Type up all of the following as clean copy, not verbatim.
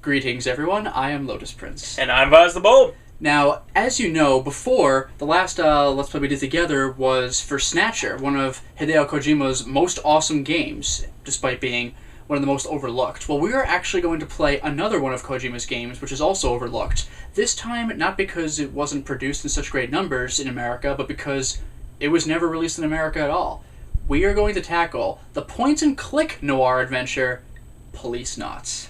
Greetings, everyone. I am Lotus Prince. And I'm Vyse the Bold. Now, as you know, before, the last Let's Play we did together was for Snatcher, one of Hideo Kojima's most awesome games, despite being one of the most overlooked. Well, we are actually going to play another one of Kojima's games, which is also overlooked. This time, not because it wasn't produced in such great numbers in America, but because it was never released in America at all. We are going to tackle the point-and-click noir adventure, Policenauts,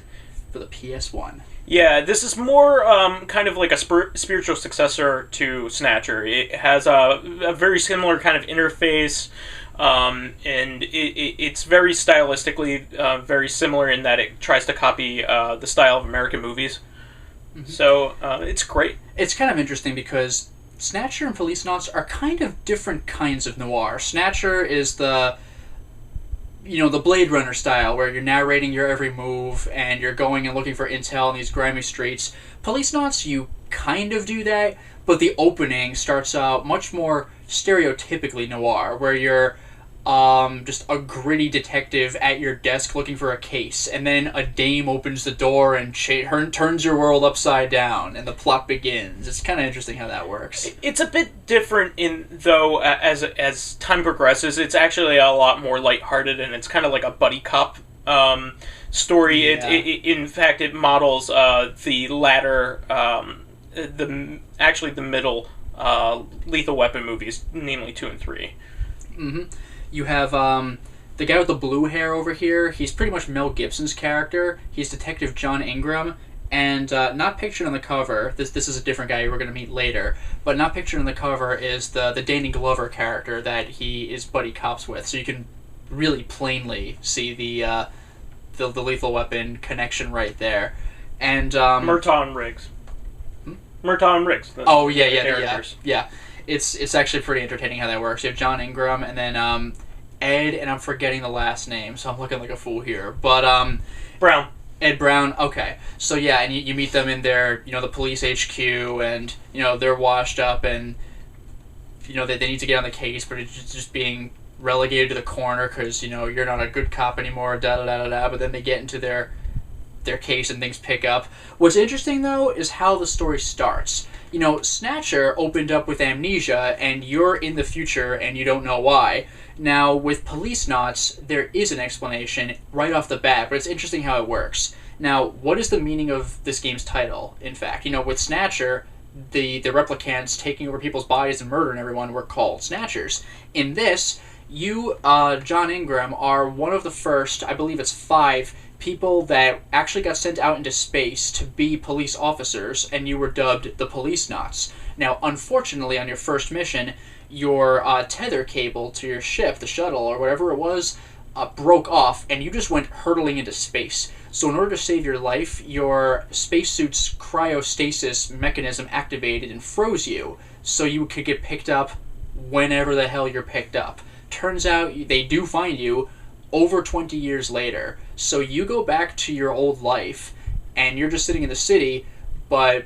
for the PS1. Yeah, this is more kind of like a spiritual successor to Snatcher. It has a very similar kind of interface, and it's very stylistically very similar in that it tries to copy the style of American movies. Mm-hmm. So it's great. It's kind of interesting because Snatcher and Policenauts are kind of different kinds of noir. Snatcher is the Blade Runner style, where you're narrating your every move, and you're going and looking for intel in these grimy streets. Policenauts, you kind of do that, but the opening starts out much more stereotypically noir, where you're just a gritty detective at your desk looking for a case, and then a dame opens the door and turns your world upside down, and the plot begins. It's kind of interesting how that works. It's a bit different as time progresses. It's actually a lot more lighthearted, and it's kind of like a buddy cop story. Yeah. In fact, it models the latter, the middle Lethal Weapon movies, namely 2 and 3. Mm-hmm. You have the guy with the blue hair over here. He's pretty much Mel Gibson's character. He's Detective John Ingram, and not pictured on the cover. This is a different guy we're going to meet later, but not pictured on the cover is the Danny Glover character that he is buddy cops with. So you can really plainly see the Lethal Weapon connection right there. And Merton Riggs. Merton Riggs. Oh yeah. It's actually pretty entertaining how that works. You have John Ingram, and then Ed, and I'm forgetting the last name, so I'm looking like a fool here. But Brown. Ed Brown. Okay, so yeah, and you meet them in their the police HQ, and they're washed up, and they need to get on the case, but it's just being relegated to the corner because you're not a good cop anymore. But then they get into their case and things pick up. What's interesting though is how the story starts. Snatcher opened up with amnesia, and you're in the future, and you don't know why. Now, with Policenauts, there is an explanation right off the bat, but it's interesting how it works. Now, what is the meaning of this game's title, in fact? With Snatcher, the replicants taking over people's bodies and murdering everyone were called Snatchers. In this, you, John Ingram, are one of the first, I believe it's 5, people that actually got sent out into space to be police officers, and you were dubbed the Policenauts. Now, unfortunately, on your first mission, your tether cable to your ship, the shuttle, or whatever it was, broke off, and you just went hurtling into space. So in order to save your life, your spacesuit's cryostasis mechanism activated and froze you, so you could get picked up whenever the hell you're picked up. Turns out they do find you over 20 years later. So you go back to your old life, and you're just sitting in the city, but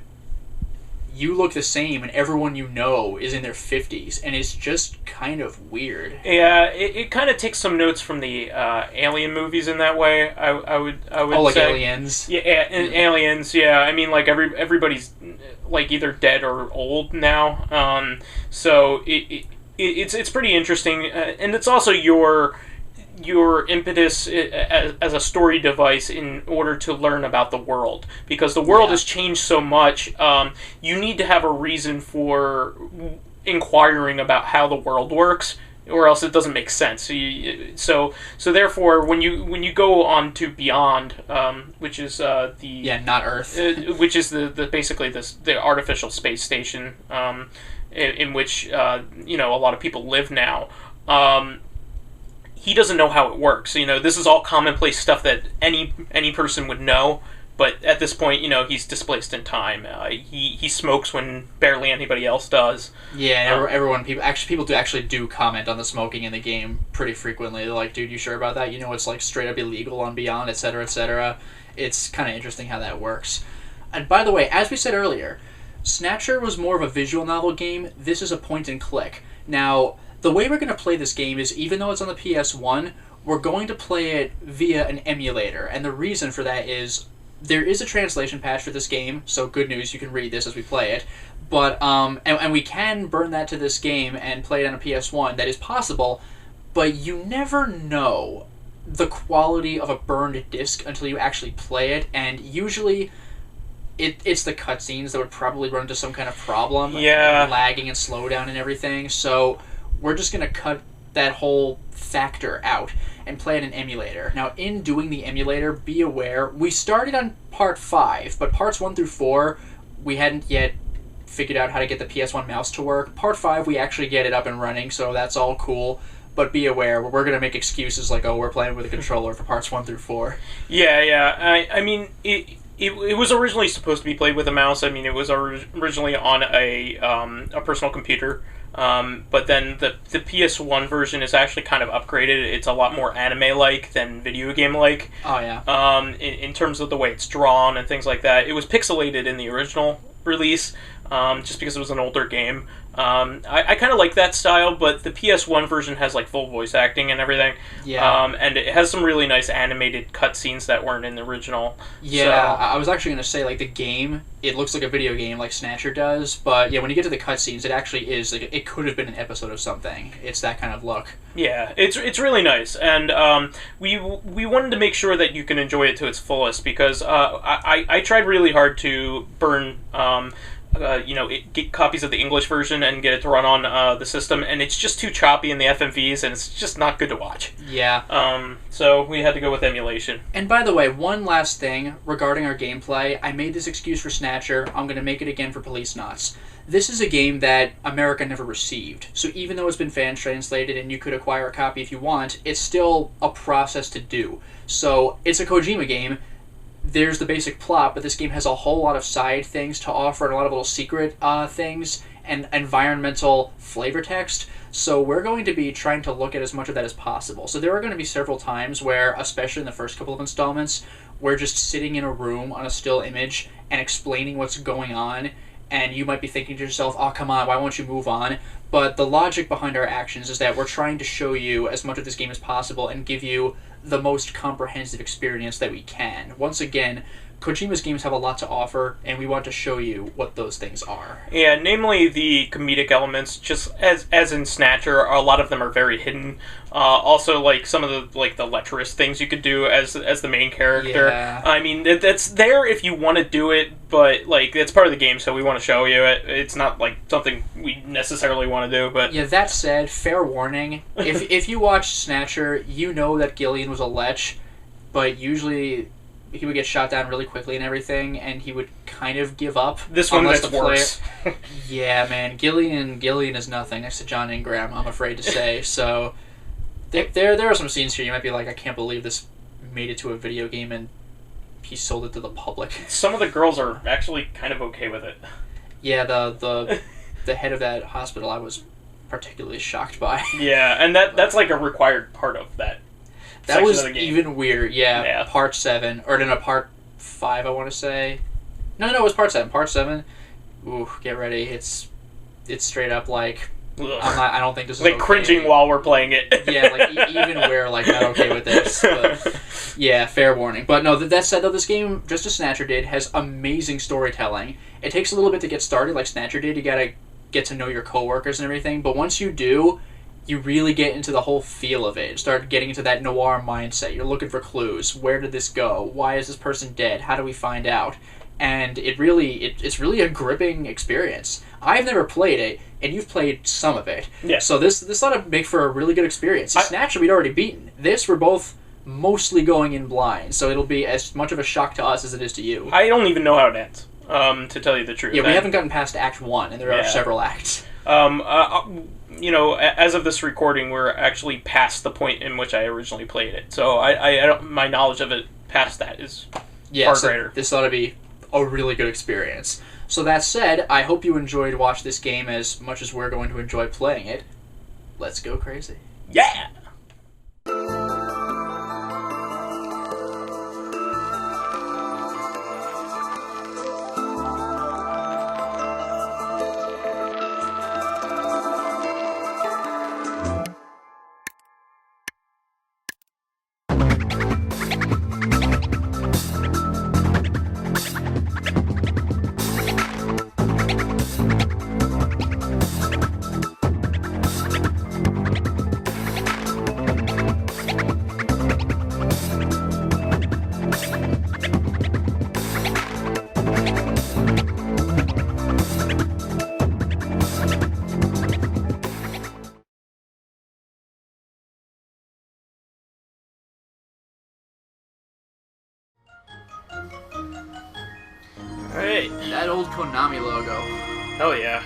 you look the same, and everyone you know is in their 50s, and it's just kind of weird. Yeah, it kind of takes some notes from the Alien movies in that way. I would like say. Aliens. Yeah, Aliens. Yeah, I mean, like everybody's like either dead or old now. So it's pretty interesting, and it's also your impetus as a story device in order to learn about the world, because the world has changed so much. You need to have a reason for inquiring about how the world works, or else it doesn't make sense. So therefore, when you go on to Beyond, which is not Earth, which is the basically the artificial space station in which a lot of people live now. He doesn't know how it works. This is all commonplace stuff that any person would know, but at this point, he's displaced in time. He smokes when barely anybody else does. Yeah, people do comment on the smoking in the game pretty frequently. They're like, "Dude, you sure about that? It's like straight up illegal on Beyond, etc., etc." It's kind of interesting how that works. And by the way, as we said earlier, Snatcher was more of a visual novel game. This is a point and click. Now, the way we're going to play this game is, even though it's on the PS1, we're going to play it via an emulator. And the reason for that is, there is a translation patch for this game, so good news, you can read this as we play it. But and we can burn that to this game and play it on a PS1. That is possible, but you never know the quality of a burned disc until you actually play it, and usually it's the cutscenes that would probably run into some kind of problem. Yeah. Lagging and slowdown and everything. So we're just going to cut that whole factor out and play it in emulator. Now, in doing the emulator, be aware, we started on part 5, but parts 1 through 4, we hadn't yet figured out how to get the PS1 mouse to work. Part 5, we actually get it up and running, so that's all cool. But be aware, we're going to make excuses like, oh, we're playing with a controller for parts 1 through 4. Yeah. I mean, it was originally supposed to be played with a mouse. I mean, it was originally on a personal computer. But then the PS1 version is actually kind of upgraded. It's a lot more anime-like than video game-like. Oh, yeah. In terms of the way it's drawn and things like that. It was pixelated in the original release, just because it was an older game. I kind of like that style, but the PS1 version has like full voice acting and everything. Yeah. And it has some really nice animated cutscenes that weren't in the original. Yeah, So, I was actually going to say, like, the game, it looks like a video game like Snatcher does, but yeah, when you get to the cutscenes, it actually is, like, it could have been an episode of something. It's that kind of look. yeah, it's really nice, and we wanted to make sure that you can enjoy it to its fullest, because I tried really hard to burn get copies of the English version and get it to run on the system, and it's just too choppy in the FMVs, and it's just not good to watch. Yeah. So we had to go with emulation. And by the way, one last thing regarding our gameplay, I made this excuse for Snatcher, I'm going to make it again for Policenauts. This is a game that America never received, so even though it's been fan translated and you could acquire a copy if you want, it's still a process to do. So it's a Kojima game. There's the basic plot, but this game has a whole lot of side things to offer and a lot of little secret things and environmental flavor text. So we're going to be trying to look at as much of that as possible. So there are going to be several times where, especially in the first couple of installments, we're just sitting in a room on a still image and explaining what's going on, and you might be thinking to yourself, oh, come on, why won't you move on? But the logic behind our actions is that we're trying to show you as much of this game as possible and give you the most comprehensive experience that we can. Once again, Kojima's games have a lot to offer, and we want to show you what those things are. Yeah, namely the comedic elements, just as in Snatcher, a lot of them are very hidden. Also, like, some of the lecherous things you could do as the main character. Yeah. I mean, that's there if you want to do it, but, like, it's part of the game, so we want to show you it. It's not, like, something we necessarily want to do, but... Yeah, that said, fair warning, if you watch Snatcher, you know that Gillian was a lech, but usually he would get shot down really quickly and everything, and he would kind of give up. This one gets worse. Yeah, man, Gillian is nothing next to John Ingram, I'm afraid to say. So there are some scenes here you might be like, I can't believe this made it to a video game and he sold it to the public. Some of the girls are actually kind of okay with it. Yeah, the head of that hospital I was particularly shocked by. Yeah, and that's like a required part of that. That was even weird. Yeah, part 7. Or no, part 5, I want to say. No, it was part 7. Part 7. Ooh, get ready. It's straight up like... I don't think this is like okay. cringing while we're playing it. Yeah, like even we're like not okay with this. But, yeah, fair warning. But no, that said though, this game, just as Snatcher did, has amazing storytelling. It takes a little bit to get started, like Snatcher did. You gotta get to know your coworkers and everything. But once you do, you really get into the whole feel of it. Start getting into that noir mindset. You're looking for clues. Where did this go? Why is this person dead? How do we find out? And it's really a gripping experience. I've never played it, and you've played some of it. Yeah. So this ought to make for a really good experience. Snatcher we'd already beaten. This we're both mostly going in blind, so it'll be as much of a shock to us as it is to you. I don't even know how it ends, to tell you the truth. Yeah, we haven't gotten past Act 1, and there are several acts. As of this recording, we're actually past the point in which I originally played it. So I don't, my knowledge of it past that is far greater. This ought to be a really good experience. So that said, I hope you enjoyed watch this game as much as we're going to enjoy playing it. Let's go crazy. Yeah! right. That old Konami logo. Hell yeah.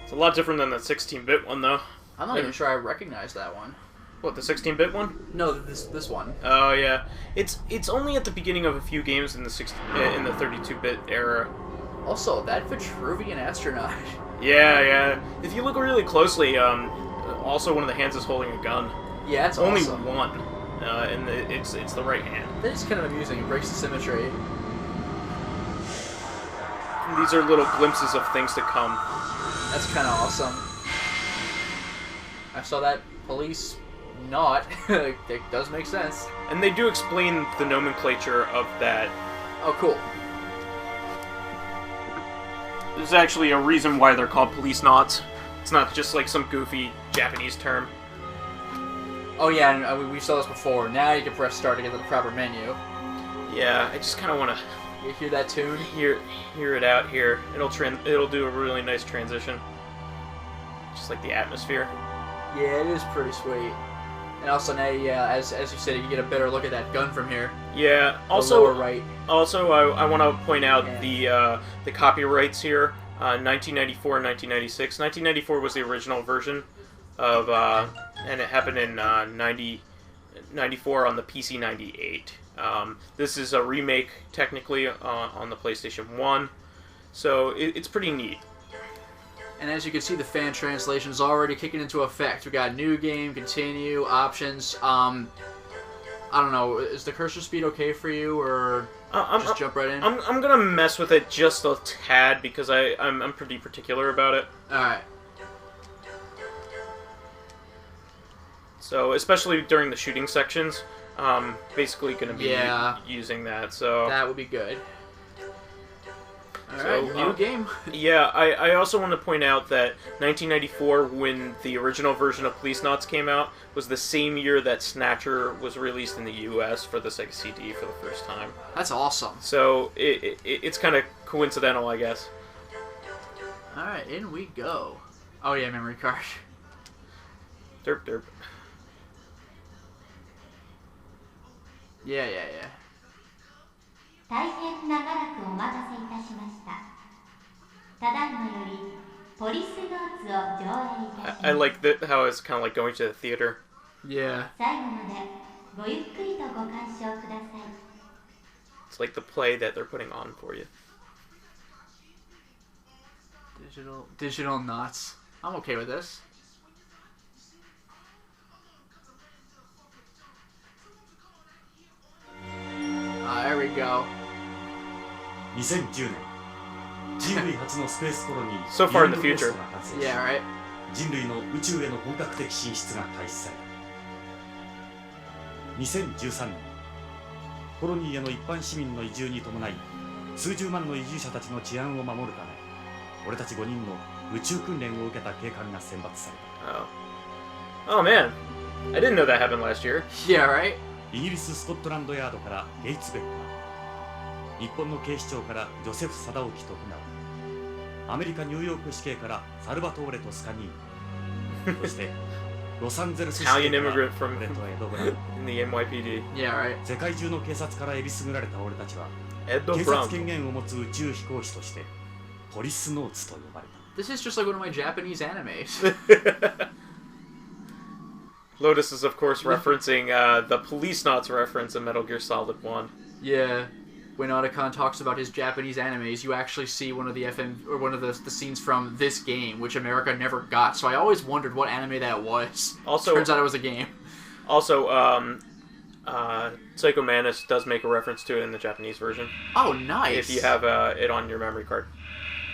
It's a lot different than the 16-bit one, though. I'm not even sure I recognize that one. What, the 16-bit one? No, this one. Oh yeah, it's only at the beginning of a few games in the 32-bit era. Also, that Vitruvian astronaut. Yeah. If you look really closely, also one of the hands is holding a gun. Yeah, it's only awesome. one, and it's the right hand. That is kind of amusing. It breaks the symmetry. These are little glimpses of things to come. That's kind of awesome. I saw that police not. It does make sense. And they do explain the nomenclature of that. Oh, cool. There's actually a reason why they're called Policenauts. It's not just like some goofy Japanese term. Oh yeah, and we saw this before. Now you can press start to get to the proper menu. Yeah, I just kind of want to You hear that tune? hear it out here. It'll do a really nice transition. Just like the atmosphere. Yeah, it is pretty sweet. And also now, yeah, as you said, you can get a better look at that gun from here. Yeah. The Also, lower right. Also, I want to point out the copyrights here. 1994 and 1996. 1994 was the original version of, and it happened in 94 on the PC 98. This is a remake, technically, on the PlayStation 1. So it's pretty neat. And as you can see, the fan translation is already kicking into effect. We got new game, continue, options. I don't know. Is the cursor speed okay for you, or just jump right in? I'm gonna mess with it just a tad because I'm pretty particular about it. All right. So especially during the shooting sections, basically gonna be using that. So that would be good. Alright, new game. Yeah, I also want to point out that 1994, when the original version of Policenauts came out, was the same year that Snatcher was released in the US for the Sega CD for the first time. That's awesome. So it's kind of coincidental, I guess. Alright, in we go. Oh yeah, memory card. Derp derp. Yeah. 大変長らくお待たせいたしました。ただいまよりポリスノーツを上映いたします。I like how it's kind of like going to the theater. Yeah. 最後までごゆっくりとご鑑賞ください。It's like the play that they're putting on for you. Digital knots. I'm okay with this. There we go. 2010年、人類初のスペースコロニー So far in the future. が完成し、 Yeah, right. 人類の宇宙への本格的進出が開始された。2013年、コロニーへの一般市民の移住に伴い、数十万の移住者たちの治安を守るため、俺たち5人の宇宙訓練を受けた警官が選抜された。Oh man, I didn't know that happened last year. Yeah, right. イギリス・スコットランドヤードからゲイツ・ベッカー、日本の警視庁からジョセフ・貞興徳川、アメリカ・ニューヨーク市警からサルバトーレ・トスカニー、そしてロサンゼルス市警から Italian immigrant from 俺とエド・ブラウン、 in the NYPD. Yeah, right. 世界中の警察からえりすぐられた俺たちは Edo 警察 Brown. 権限を持つ宇宙飛行士としてポリスノーツと呼ばれた。 This is just like one of my Japanese animes. Lotus is, of course, referencing the Policenauts reference in Metal Gear Solid 1. Yeah. When Otacon talks about his Japanese animes, you actually see one of the one of the scenes from this game, which America never got. So I always wondered what anime that was. Also, turns out it was a game. Also, Psycho Manus does make a reference to it in the Japanese version. Oh, nice. If you have it on your memory card.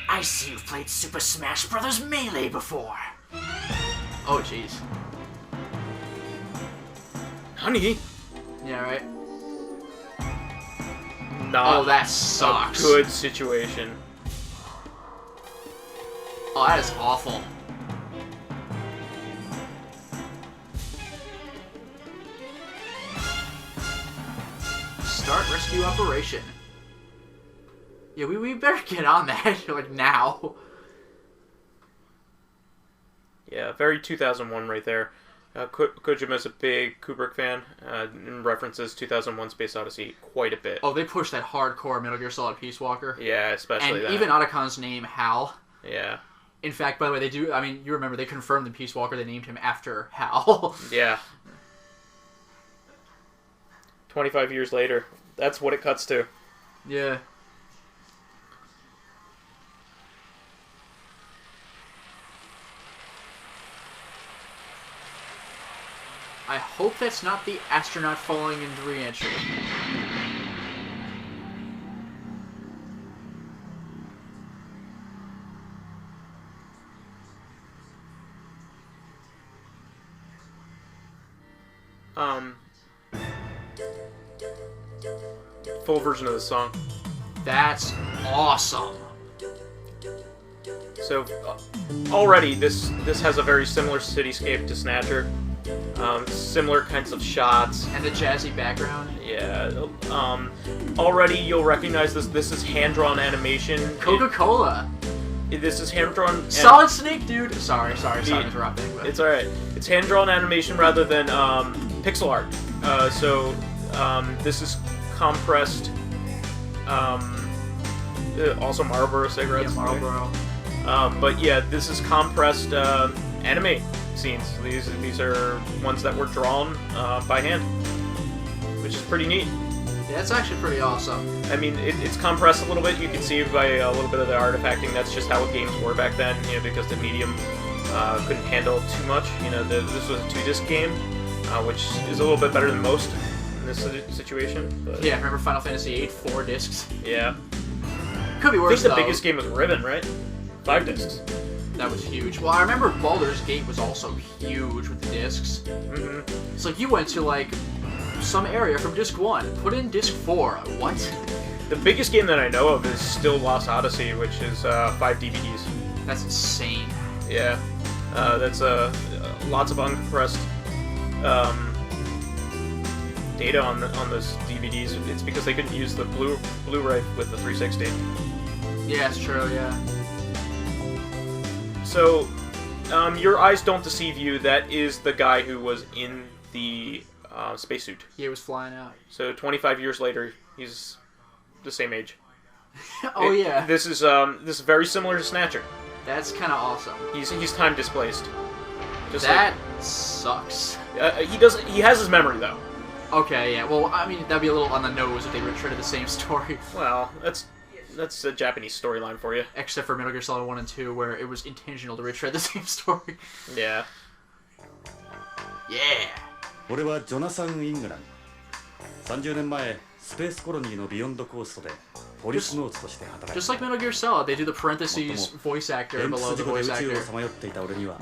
I see you've played Super Smash Bros. Melee before. Oh, jeez. Honey? Yeah, right. Not Oh, that sucks. a good situation. Oh, that is awful. Start rescue operation. Yeah, we better get on that, like, now. Yeah, very 2001 right there. Kojima's a big Kubrick fan and references 2001 Space Odyssey quite a bit. Oh, they push that hardcore Metal Gear Solid Peace Walker. Yeah, especially and that. even Otacon's name, Hal. Yeah. In fact, by the way, they do... I mean, you remember, they confirmed the Peace Walker, they named him after Hal. Yeah. 25 years later. That's what it cuts to. Yeah. I hope that's not the astronaut falling into re-entry. Full version of the song. That's awesome. So, already this has a very similar cityscape to Snatcher. Similar kinds of shots. And the jazzy background. Yeah. Already you'll recognize this. This is hand-drawn animation. Coca-Cola. This is hand-drawn... Solid Snake, dude. Sorry interrupting. But... It's alright. It's hand-drawn animation rather than pixel art. This is compressed... also Marlboro cigarettes. Yeah, Marlboro. But yeah, this is compressed anime scenes. These are ones that were drawn by hand, which is pretty neat. Yeah, it's actually pretty awesome. I mean, it's compressed a little bit. You can see by a little bit of the artifacting. That's just how games were back then, because the medium couldn't handle too much. This was a 2-disc game, which is a little bit better than most in this situation. But, yeah, remember Final Fantasy VIII, 4 discs? Yeah. Could be I worse, think the biggest game was Ribbon, right? 5 discs. That was huge. Well, I remember Baldur's Gate was also huge with the discs. Mm-hmm. It's like you went to, like, some area from disc 1, put in disc 4. What? The biggest game that I know of is still Lost Odyssey, which is 5 DVDs. That's insane. Yeah. That's lots of uncompressed data on those DVDs. It's because they couldn't use the Blu-ray with the 360. Yeah, it's true, yeah. So, your eyes don't deceive you. That is the guy who was in the spacesuit. He was flying out. So 25 years later, he's the same age. Oh yeah. This is very similar to Snatcher. That's kind of awesome. He's time displaced. Just that sucks. He has his memory though. Okay, yeah. Well, I mean, that'd be a little on the nose if they retreaded the same story. Well, that's a Japanese storyline for you. Except for Metal Gear Solid 1 and 2, where it was intentional to retread the same story. Yeah. Yeah. 俺はジョナサン・イングラン30年前スペースコロニーのビヨンドコーストでポリスノーツとして働いた Just like Metal Gear Solid, they do the parentheses voice actor below the voice actor.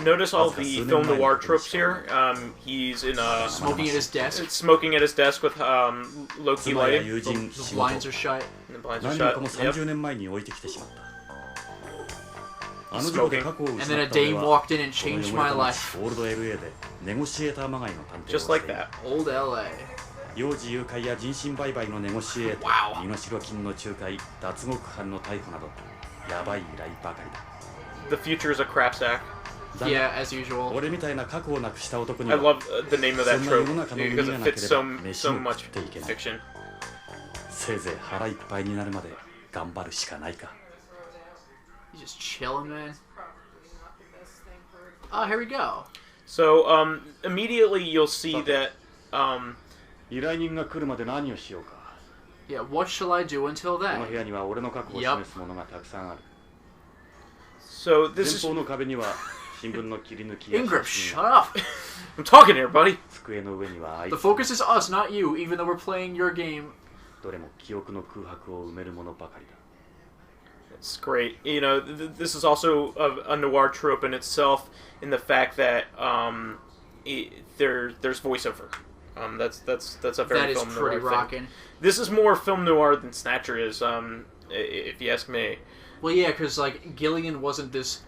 Notice all the film noir tropes here. He's in smoking at his desk. Smoking at his desk with low-key lighting. The blinds are shut. The blinds are shut. Yep. Smoking. And then a dame walked in and changed my life. Just like that. Old LA. 幼児誘拐や人身売買のネゴシエーター、身代金の仲介、脱獄犯の逮捕など、やばい依頼ばかりだ。 The future is a crap sack. Yeah, as usual. 俺みたいな過去をなくした男に I は love the name of that trope because it fits so much fiction. せいぜい腹いっぱいになるまで頑張るしかないか。 He's just chilling, man. Oh, here we go. So, immediately you'll see that, 依頼人が来るまで何をしようか。 Yeah, what shall I do until この then? 部屋には俺の過去を示すものがたくさんある。 so 前 this is... 方の壁には新聞の切り抜きや Ingram, 写 shut 真が up! I'm talking here, buddy! 机の上には The focus is us, not you, even though we're playing your game. どれも記憶の空白を埋めるものばかりだ。 It's great. This is also a noir trope in itself, in the fact that there's voiceover. That's a very That is film pretty noir rockin'. thing. This is more film noir than Snatcher is, if you ask me. Well, yeah, because, like, Gillian wasn't this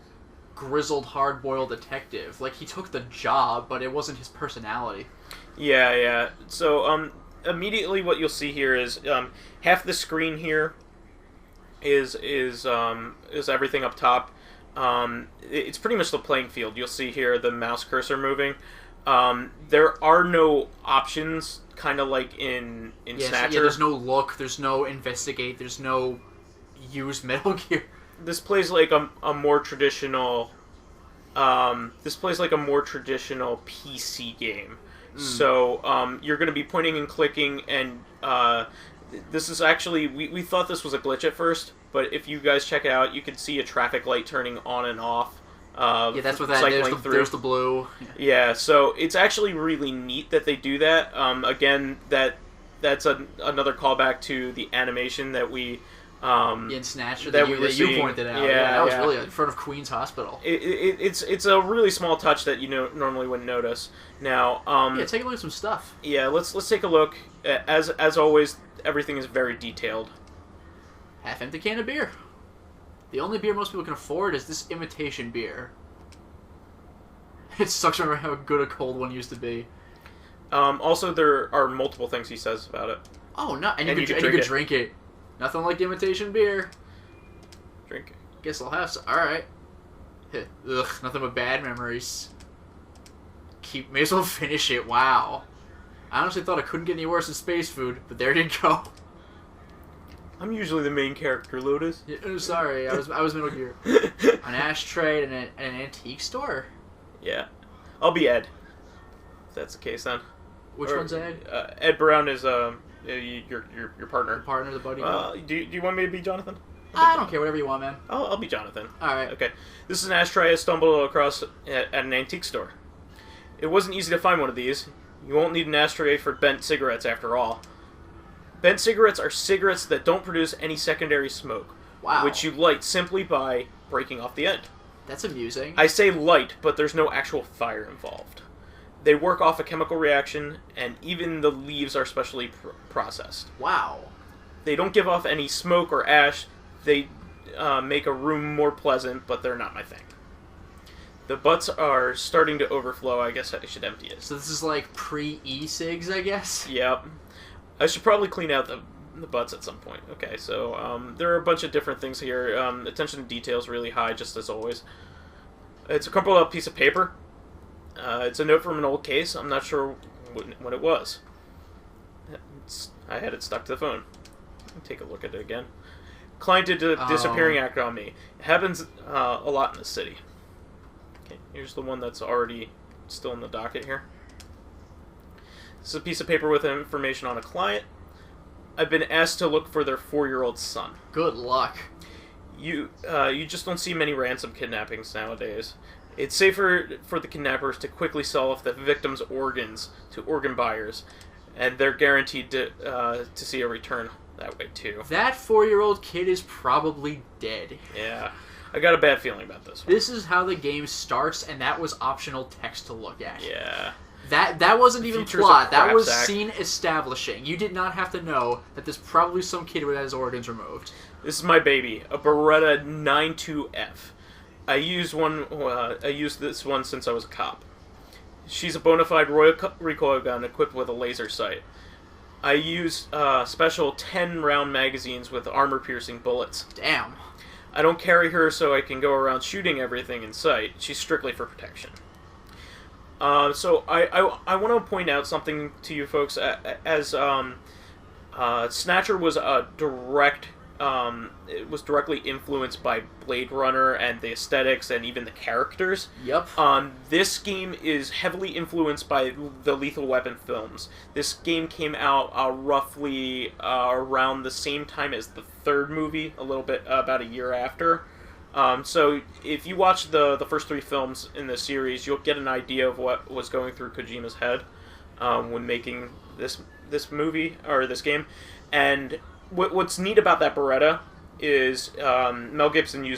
grizzled, hard-boiled detective. Like, he took the job, but it wasn't his personality. Yeah. So, immediately what you'll see here is half the screen here is everything up top. It's pretty much the playing field. You'll see here the mouse cursor moving. There are no options, kind of like in Snatcher. Yeah, there's no look, there's no investigate, there's no use Metal Gear. This plays like a more traditional. This plays like a more traditional PC game. So you're going to be pointing and clicking, and this is actually we thought this was a glitch at first, but if you guys check it out, you can see a traffic light turning on and off. Yeah, that's what that is. There's the blue. Yeah, so it's actually really neat that they do that. Again, that's another callback to the animation that we. In Snatcher that you pointed out. Yeah, that was really in front of Queen's Hospital. It's a really small touch that you normally wouldn't notice. Now, take a look at some stuff. Yeah, let's take a look. As always, everything is very detailed. Half-empty can of beer. The only beer most people can afford is this imitation beer. It sucks to remember how good a cold one used to be. Also, there are multiple things he says about it. Oh, no, and you could drink it. Nothing like imitation beer. Drink it. Guess I'll have some. Alright. Ugh, nothing but bad memories. May as well finish it. Wow. I honestly thought it couldn't get any worse than space food, but there you go. I'm usually the main character, Lotus. Yeah, sorry, I was Metal Gear. An ashtray and an antique store? Yeah. I'll be Ed. If that's the case, then. Which one's Ed? Ed Brown is your partner. The partner, the buddy. Do you want me to be Jonathan? I don't care, whatever you want, man. I'll be Jonathan. Alright. Okay. This is an ashtray I stumbled across at an antique store. It wasn't easy to find one of these. You won't need an ashtray for bent cigarettes after all. Bent cigarettes are cigarettes that don't produce any secondary smoke. Wow. Which you light simply by breaking off the end. That's amusing. I say light, but there's no actual fire involved. They work off a chemical reaction, and even the leaves are specially processed. Wow. They don't give off any smoke or ash. They make a room more pleasant, but they're not my thing. The butts are starting to overflow. I guess I should empty it. So this is like pre-e-cigs, I guess? Yep. I should probably clean out the butts at some point. Okay, so there are a bunch of different things here. Attention to detail is really high, just as always. It's a crumpled up piece of paper. It's a note from an old case. I'm not sure what it was. I had it stuck to the phone. Take a look at it again. Client did a disappearing act on me. It happens a lot in the city. Okay, here's the one that's already still in the docket here. This is a piece of paper with information on a client. I've been asked to look for their 4-year-old son. Good luck. You just don't see many ransom kidnappings nowadays. It's safer for the kidnappers to quickly sell off the victim's organs to organ buyers, and they're guaranteed to see a return that way too. That 4-year-old kid is probably dead. Yeah. I got a bad feeling about this one. This is how the game starts, and that was optional text to look at. Yeah. That wasn't even Features plot. a That crap was sack. scene establishing. You did not have to know that there's probably some kid who had his organs removed. This is my baby, a Beretta 92F. I used this one since I was a cop. She's a bona fide Royal recoil gun equipped with a laser sight. I use special 10-round magazines with armor-piercing bullets. Damn. I don't carry her so I can go around shooting everything in sight. She's strictly for protection. So I want to point out something to you folks. As Snatcher was a direct, it was directly influenced by Blade Runner and the aesthetics and even the characters. Yep. This game is heavily influenced by the Lethal Weapon films. This game came out roughly around the same time as the third movie, a little bit about a year after. So if you watch the first 3 films in the series, you'll get an idea of what was going through Kojima's head when making this movie or this game. And what's neat about that Beretta is Mel Gibson's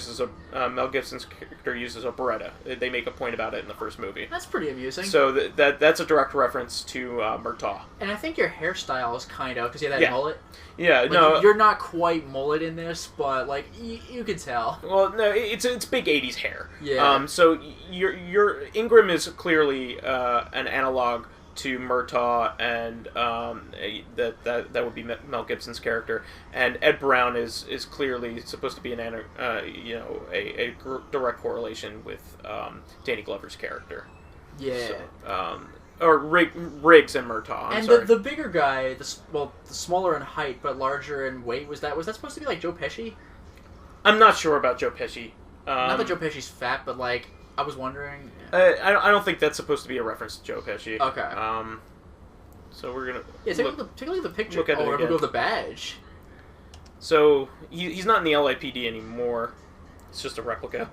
character uses a Beretta. They make a point about it in the first movie. That's pretty amusing. So that's a direct reference to Murtaugh. And I think your hairstyle is kind of, because you have that mullet. Yeah, like, no, you're not quite mullet in this, but like you could tell. Well, no, it's big '80s hair. Yeah. So your Ingram is clearly an analog to Murtaugh, and that would be Mel Gibson's character, and Ed Brown is clearly supposed to be a direct correlation with Danny Glover's character. Yeah. So, or Riggs and Murtaugh. And sorry. the bigger guy, the smaller in height but larger in weight, was that supposed to be like Joe Pesci? I'm not sure about Joe Pesci. Not that Joe Pesci's fat, but like I was wondering. I don't think that's supposed to be a reference to Joe Pesci. Okay. So we're gonna take a look at the picture. Look at it we're again. gonna go with the badge. So he's not in the LAPD anymore. It's just a replica.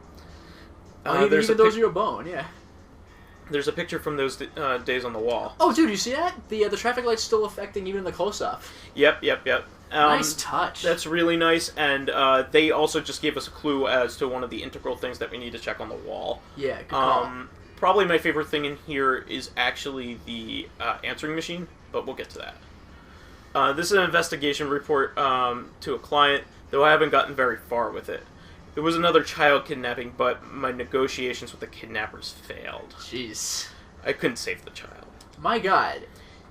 Even those are your bone, yeah. There's a picture from those days on the wall. Oh, dude, you see that? The traffic light's still affecting even the close-up. Yep. Nice touch. That's really nice, and they also just gave us a clue as to one of the integral things that we need to check on the wall. Yeah, good call. Probably my favorite thing in here is actually the answering machine, but we'll get to that. This is an investigation report to a client, though I haven't gotten very far with it. It was another child kidnapping, but my negotiations with the kidnappers failed. Jeez. I couldn't save the child. My God.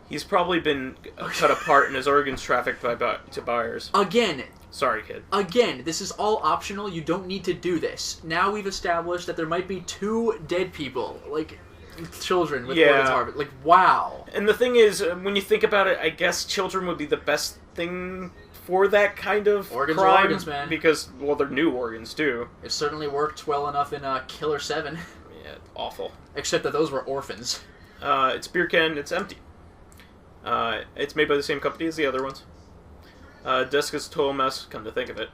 He's probably been cut apart and his organs trafficked to buyers. Again. Sorry, kid. Again, this is all optional. You don't need to do this. Now we've established that there might be 2 dead people, like children with organs harvested. Like, wow. And the thing is, when you think about it, I guess children would be the best thing for that kind of organs crime. Are organs, man. Because, well, they're new organs, too. It certainly worked well enough in Killer 7. Yeah, awful. Except that those were orphans. It's beer can, it's empty. It's made by the same company as the other ones. Desk is a total mess, come to think of it.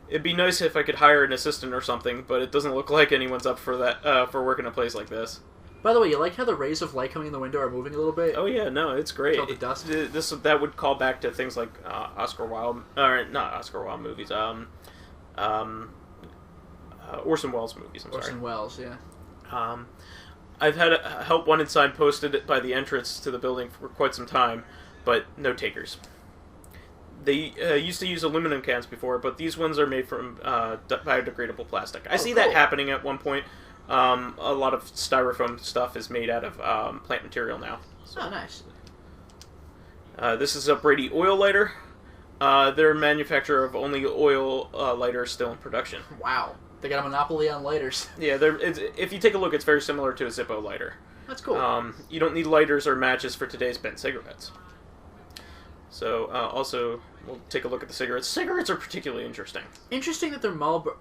It'd be nice if I could hire an assistant or something, but it doesn't look like anyone's up for that, for working a place like this. By the way, you like how the rays of light coming in the window are moving a little bit? Oh yeah, no, it's great. All the dust. That would call back to things like Oscar Wilde, or not Oscar Wilde movies. Orson Welles movies. Orson Welles, yeah. I've had a help wanted sign posted by the entrance to the building for quite some time, but no takers. They used to use aluminum cans before, but these ones are made from biodegradable plastic. I see that happening at one point. A lot of styrofoam stuff is made out of plant material now. So. Oh, nice. This is a Brady oil lighter. They're a manufacturer of only oil lighters still in production. Wow. They got a monopoly on lighters. Yeah, if you take a look, it's very similar to a Zippo lighter. That's cool. You don't need lighters or matches for today's bent cigarettes. So, also, we'll take a look at the cigarettes. Cigarettes are particularly interesting. Interesting that they're Marlboro...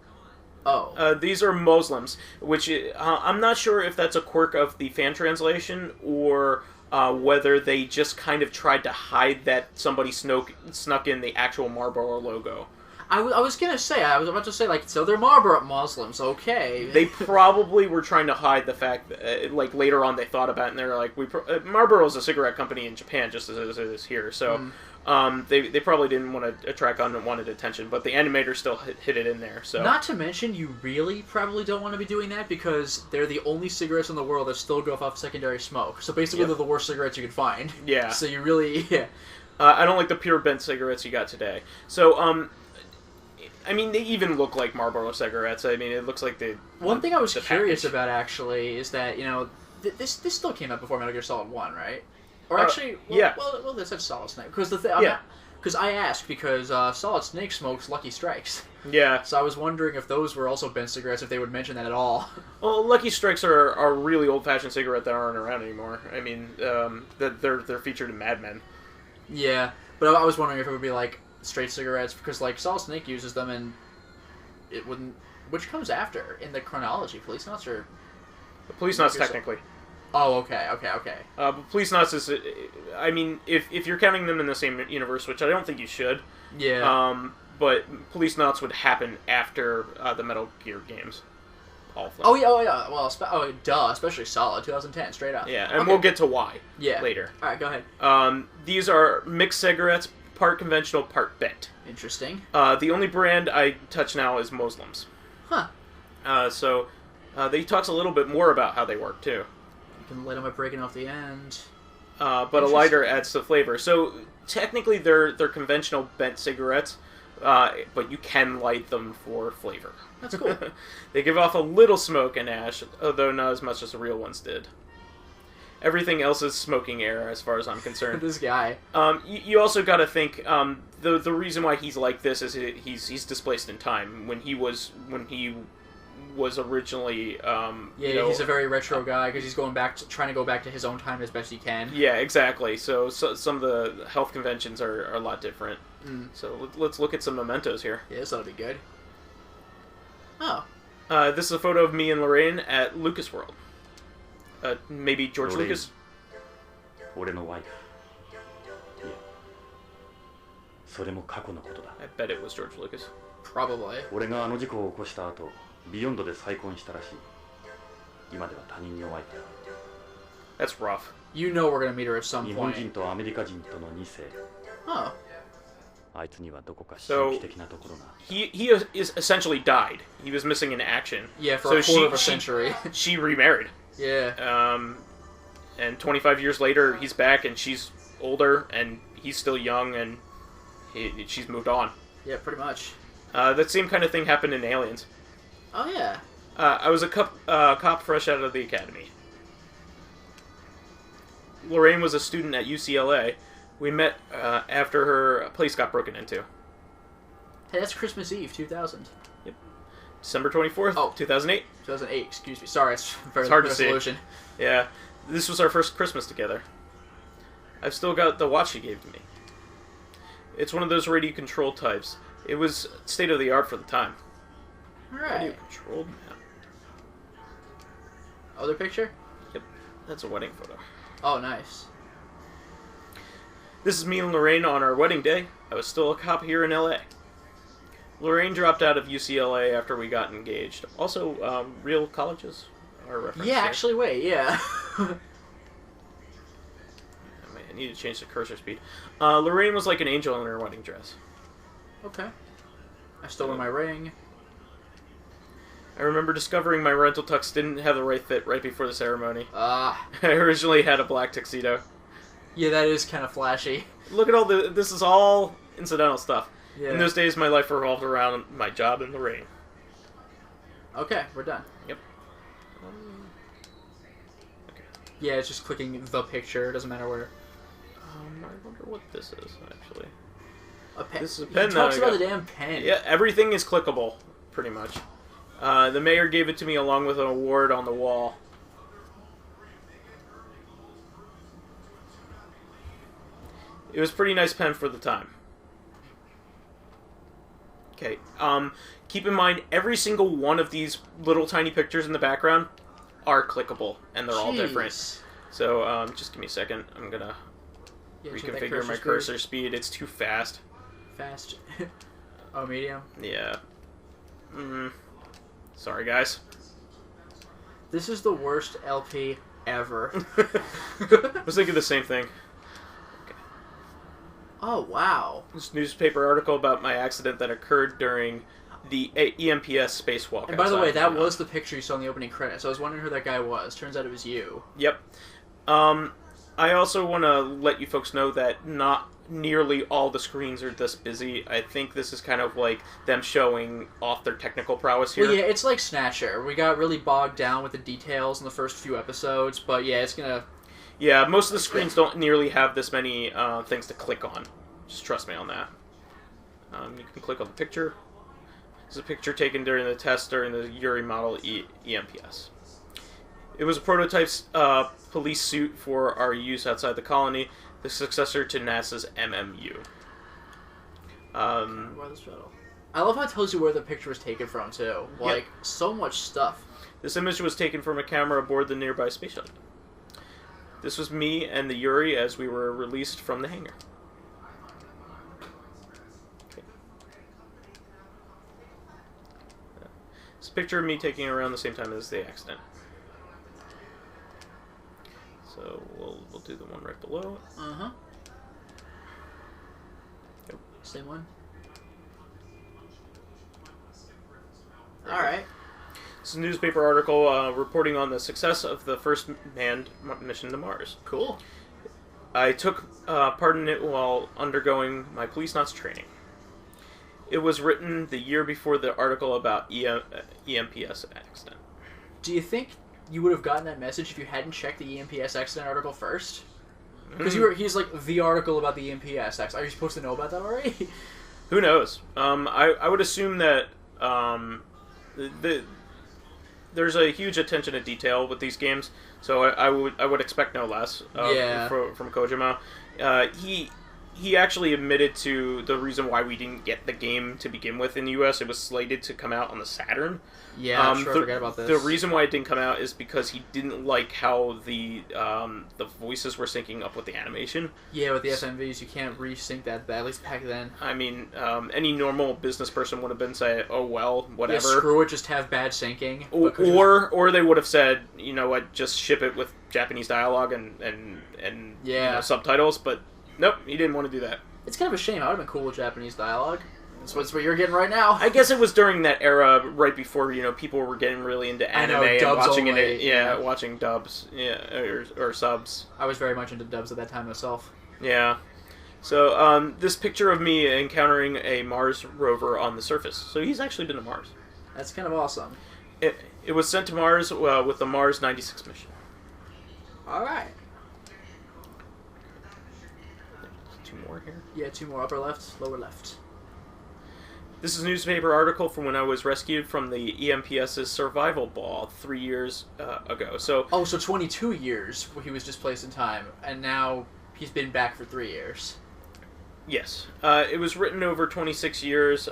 Oh. These are Muslims, which I'm not sure if that's a quirk of the fan translation or whether they just kind of tried to hide that somebody snuck in the actual Marlboro logo. I was about to say, like, so they're Marlboro Muslims, okay. They probably were trying to hide the fact that, like, later on they thought about it and they were like, Marlboro is a cigarette company in Japan just as it is here, so they probably didn't want to attract unwanted attention, but the animator still hit it in there, so. Not to mention, you really probably don't want to be doing that because they're the only cigarettes in the world that still go off secondary smoke, so basically they're the worst cigarettes you could find. Yeah. So you really, I don't like the pure bent cigarettes you got today. So, I mean, they even look like Marlboro cigarettes. I mean, it looks like the... One thing I was curious about, actually, is that, you know, this still came out before Metal Gear Solid 1, right? Or actually, well, this is Solid Snake. Because I asked, because Solid Snake smokes Lucky Strikes. Yeah. So I was wondering if those were also bent cigarettes, if they would mention that at all. Well, Lucky Strikes are a really old-fashioned cigarette that aren't around anymore. I mean, they're featured in Mad Men. Yeah, but I was wondering if it would be, like, straight cigarettes, because, like, Solid Snake uses them, and it wouldn't... Which comes after, in the chronology? Policenauts or... Policenauts, technically. Oh, okay. But Policenauts is... I mean, if you're counting them in the same universe, which I don't think you should... Yeah. But Policenauts would happen after the Metal Gear games. All of them. Oh, yeah. Well, duh. Especially Solid. 2010, straight up. Yeah, and we'll get to why later. Alright, go ahead. These are mixed cigarettes, part conventional, part bent. Interesting. The only brand I touch now is Muslims. Huh. So he talks a little bit more about how they work, too. You can light them by breaking off the end. But a lighter adds to flavor. So technically they're conventional bent cigarettes, but you can light them for flavor. That's cool. They give off a little smoke and ash, although not as much as the real ones did. Everything else is smoking air, as far as I'm concerned. This guy. You also got to think the reason why he's like this is he's displaced in time. When he was originally. He's a very retro guy because he's trying to go back to his own time as best he can. Yeah, exactly. So some of the health conventions are a lot different. So let's look at some mementos here. Yeah, this ought to be good. Oh. This is a photo of me and Lorraine at Lucas World. Maybe George Lorraine. Lucas? 俺のワイフ。いや、それも過去のことだ。 I bet it was George Lucas. Probably. 俺があの事故を起こした後、ビヨンドで再婚したらしい。今では他人にお相手だ。 That's rough. You know we're gonna meet her at some 日本 point. 人とアメリカ人との2世。 Oh. あいつにはどこか神秘 So 的なところが。he is essentially died. He was missing in action. Yeah, for So a quarter of a century. She remarried. Yeah. And 25 years later, he's back, and she's older, and he's still young, and she's moved on. Yeah, pretty much. That same kind of thing happened in Aliens. Oh yeah. I was a cop fresh out of the academy. Lorraine was a student at UCLA. We met after her place got broken into. Hey, that's Christmas Eve, 2000. December 24th, Oh. 2008. 2008, excuse me. Sorry, it's very hard to see. resolution. Yeah, this was our first Christmas together. I've still got the watch she gave to me. It's one of those radio-controlled types. It was state-of-the-art for the time. Alright. Radio-controlled map. Other picture? Yep, that's a wedding photo. Oh, nice. This is me and Lorraine on our wedding day. I was still a cop here in LA. Lorraine dropped out of UCLA after we got engaged. Also, real colleges are referenced. Yeah, there. actually, wait, yeah. I need to change the cursor speed. Lorraine was like an angel in her wedding dress. Okay. I stole my ring. I remember discovering my rental tux didn't have the right fit right before the ceremony. Ah. I originally had a black tuxedo. Yeah, that is kind of flashy. Look at all this is all incidental stuff. Yeah. In those days, my life revolved around my job and Lorraine. Okay, we're done. Yep. Yeah, it's just clicking the picture. It doesn't matter where. I wonder what this is, actually. A pen. This is a pen He that talks I about got. the damn pen. Yeah, everything is clickable, pretty much. The mayor gave it to me along with an award on the wall. It was a pretty nice pen for the time. Okay, keep in mind, every single one of these little tiny pictures in the background are clickable, and they're all different. Jeez. So, just give me a second. I'm gonna Yeah, check that reconfigure my speed. cursor speed. It's too fast. Fast. Oh, medium. Yeah. Sorry, guys. This is the worst LP ever. I was thinking the same thing. Oh, wow. This newspaper article about my accident that occurred during the EMPS spacewalk. And by the way, outside that of was the picture you saw in the opening credits. I was wondering who that guy was. Turns out it was you. Yep. I also want to let you folks know that not nearly all the screens are this busy. I think this is kind of like them showing off their technical prowess here. Well, yeah, it's like Snatcher. We got really bogged down with the details in the first few episodes, but yeah, it's gonna... Yeah, most of the screens don't nearly have this many things to click on. Just trust me on that. You can click on the picture. This is a picture taken during the test during the Yuri model EMPS. It was a prototype police suit for our use outside the colony, the successor to NASA's MMU. I love how it tells you where the picture was taken from, too. Like, so much stuff. This image was taken from a camera aboard the nearby space shuttle. This was me and the Yuri as we were released from the hangar. Okay. It's a picture of me taking it around the same time as the accident. So we'll do the one right below it. Uh-huh. Yep. Same one. Alright. This is a newspaper article reporting on the success of the first manned mission to Mars. Cool. I took part in it while undergoing my Policenauts training. It was written the year before the article about EMPS accident. Do you think you would have gotten that message if you hadn't checked the EMPS accident article first? Because he's like the article about the EMPS accident. Are you supposed to know about that already? Who knows? I would assume that there's a huge attention to detail with these games, so I would expect no less from Kojima. He actually admitted to the reason why we didn't get the game to begin with in the US. It was slated to come out on the Saturn. Yeah, I forgot about this. The reason why it didn't come out is because he didn't like how the voices were syncing up with the animation. Yeah, with the FMVs, you can't resync that, at least back then. I mean, any normal business person would have been saying, "Oh well, whatever." Yeah, screw it, just have bad syncing. Or they would have said, "You know what? Just ship it with Japanese dialogue and subtitles." But nope, he didn't want to do that. It's kind of a shame. I would have been cool with Japanese dialogue. That's what you're getting right now. I guess it was during that era, right before people were getting really into anime and watching only, watching dubs, or subs. I was very much into dubs at that time myself. Yeah. So this picture of me encountering a Mars rover on the surface. So he's actually been to Mars. That's kind of awesome. It was sent to Mars with the Mars 96 mission. All right. Two more here. Yeah, 2 more. Upper left, lower left. This is a newspaper article from when I was rescued from the EMPS's survival ball 3 years ago. So 22 years he was displaced in time, and now he's been back for 3 years. Yes. It was written over 26 years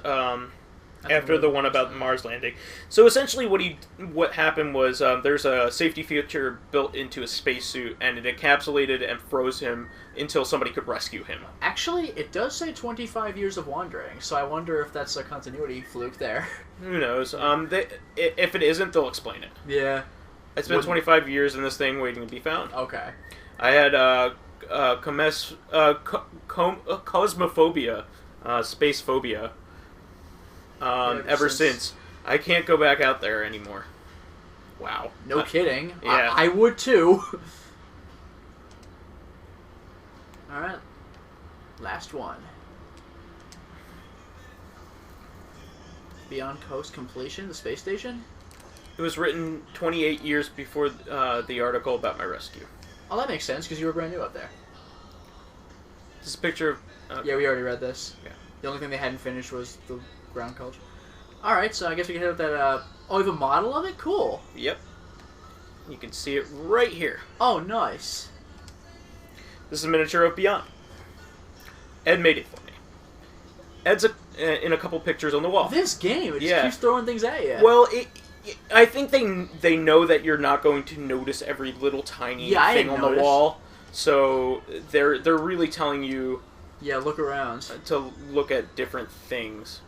after the one about the Mars landing. So essentially what happened was there's a safety feature built into a spacesuit, and it encapsulated and froze him until somebody could rescue him. Actually, it does say 25 years of wandering, so I wonder if that's a continuity fluke there. Who knows? If it isn't, they'll explain it. Yeah. It's been 25 years in this thing waiting to be found. Okay. I had cosmophobia, space phobia, ever since. I can't go back out there anymore. Wow. No kidding. Yeah. I would too. Alright. Last one. Beyond Coast Completion, the space station? It was written 28 years before the article about my rescue. Oh, that makes sense, because you were brand new up there. This is a picture of... Yeah, we already read this. Yeah. The only thing they hadn't finished was the ground culture. Alright, so I guess we can hit up that, oh, we have a model of it? Cool. Yep. You can see it right here. Oh, nice. This is a miniature of Beyond. Ed made it for me. Ed's in a couple pictures on the wall. This game, it just keeps throwing things at you. Well, I think they know that you're not going to notice every little tiny thing on the wall. So they're really telling you... Yeah, look around. To look at different things.